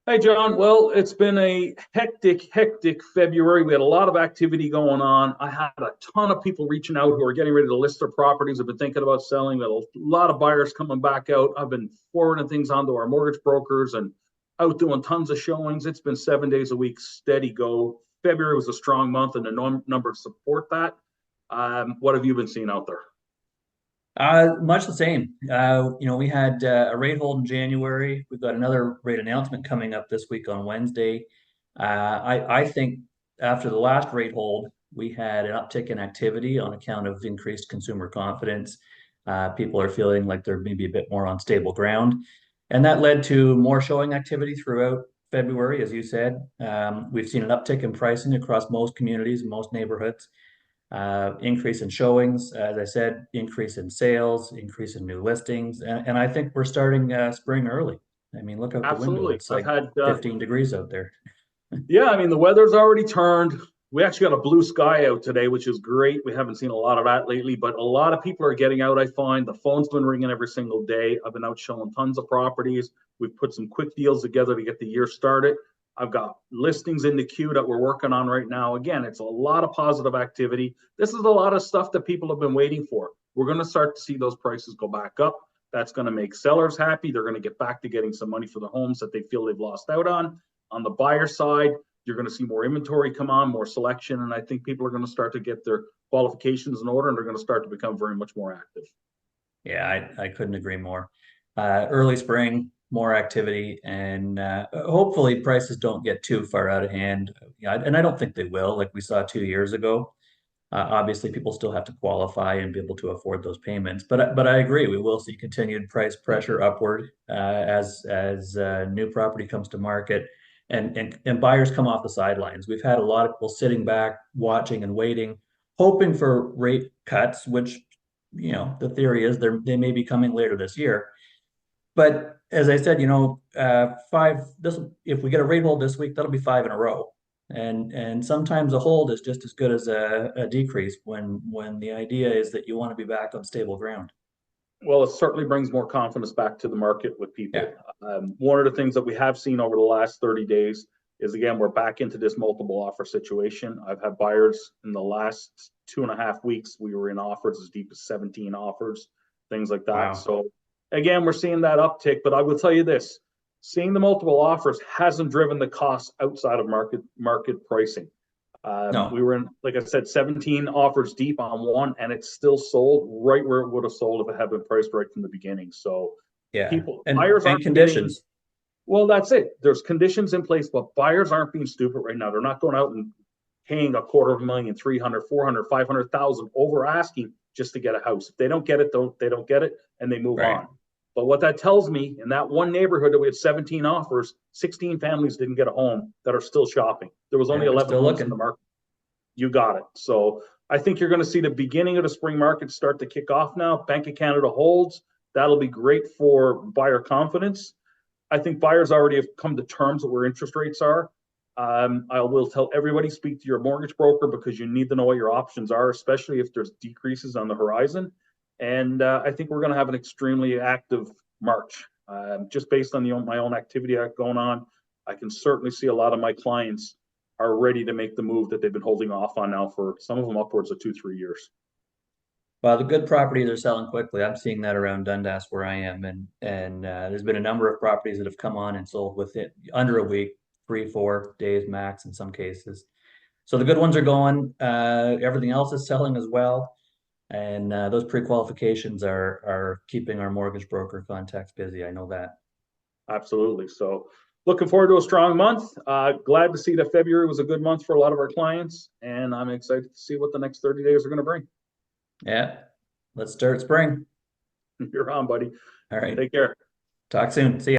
Hey, John. Well, it's been a hectic February. We had a lot of activity going on. I had a ton of people reaching out who are getting ready to list their properties. I've been thinking about selling. We had a lot of buyers coming back out. I've been forwarding things onto our mortgage brokers and out doing tons of showings. It's been 7 days a week, steady go. February was a strong month, and the numbers support that. What have you been seeing out there? Much the same. We had a rate hold in January. We've got another rate announcement coming up this week on Wednesday. I think after the last rate hold, we had an uptick in activity on account of increased consumer confidence. People are feeling like they're maybe a bit more on stable ground. And that led to more showing activity throughout February, as you said. We've seen an uptick in pricing across most communities and most neighborhoods, increase in showings, as I said, increase in sales, increase in new listings, and I think we're starting spring early. I mean, look out the window; Absolutely. it's I've like had 15 degrees out there. Yeah, I mean, the weather's already turned. We actually got a blue sky out today, which is great. We haven't seen a lot of that lately, but a lot of people are getting out, I find. The phone's been ringing every single day. I've been out showing tons of properties. We've put some quick deals together to get the year started. I've got listings in the queue that we're working on right now. Again, it's a lot of positive activity. This is a lot of stuff that people have been waiting for. We're going to start to see those prices go back up. That's going to make sellers happy. They're going to get back to getting some money for the homes that they feel they've lost out on. On the buyer side, you're going to see more inventory come on, more selection, and I think people are going to start to get their qualifications in order, and they're going to start to become very much more active. Yeah, I couldn't agree more. Early spring, more activity, and hopefully prices don't get too far out of hand. Yeah, and I don't think they will, like we saw 2 years ago. Obviously, people still have to qualify and be able to afford those payments. But I agree, we will see continued price pressure upward as new property comes to market and buyers come off the sidelines. We've had a lot of people sitting back, watching and waiting, hoping for rate cuts, which the theory is they may be coming later this year. But as I said, five this if we get a rate hold this week, that'll be five in a row. And sometimes a hold is just as good as a decrease when the idea is that you want to be back on stable ground. Well, it certainly brings more confidence back to the market with Yeah. people. One of the things that we have seen over the last 30 days is, again, we're back into this multiple offer situation. I've had buyers in the last 2.5 weeks. We were in offers as deep as 17 offers, things like that. Wow. So, again, we're seeing that uptick. But I will tell you this: seeing the multiple offers hasn't driven the costs outside of market pricing. We No. were in, like I said, 17 offers deep on one, and it's still sold right where it would have sold if it had been priced right from the beginning. So Yeah. buyers And aren't getting, conditions. well, that's it. There's conditions in place, but buyers aren't being stupid right now. They're not going out and paying a quarter of a million, 300, 400, 500,000 over asking just to get a house. If they don't get it, they don't get it, and they move Right. on. But what that tells me, in that one neighborhood that we had 17 offers, 16 families didn't get a home that are still shopping. There was only Yeah, they're 11 still homes in the looking. market. You got it. So I think you're going to see the beginning of the spring market start to kick off now. Bank of Canada holds. That'll be great for buyer confidence. I think buyers already have come to terms with where interest rates are. I will tell everybody, speak to your mortgage broker, because you need to know what your options are, especially if there's decreases on the horizon. And I think we're going to have an extremely active March. Just based on my own activity going on, I can certainly see a lot of my clients are ready to make the move that they've been holding off on now for some of them upwards of 2, 3 years. Well, the good properties are selling quickly. I'm seeing that around Dundas where I am, and there's been a number of properties that have come on and sold within under a week, 3, 4 days max in some cases. So the good ones are going. Everything else is selling as well, and those pre-qualifications are keeping our mortgage broker contacts busy. I know that. Absolutely. So looking forward to a strong month. Glad to see that February was a good month for a lot of our clients, and I'm excited to see what the next 30 days are going to bring. Yeah, let's start spring. You're on, buddy. All right, Take care. talk soon. See ya.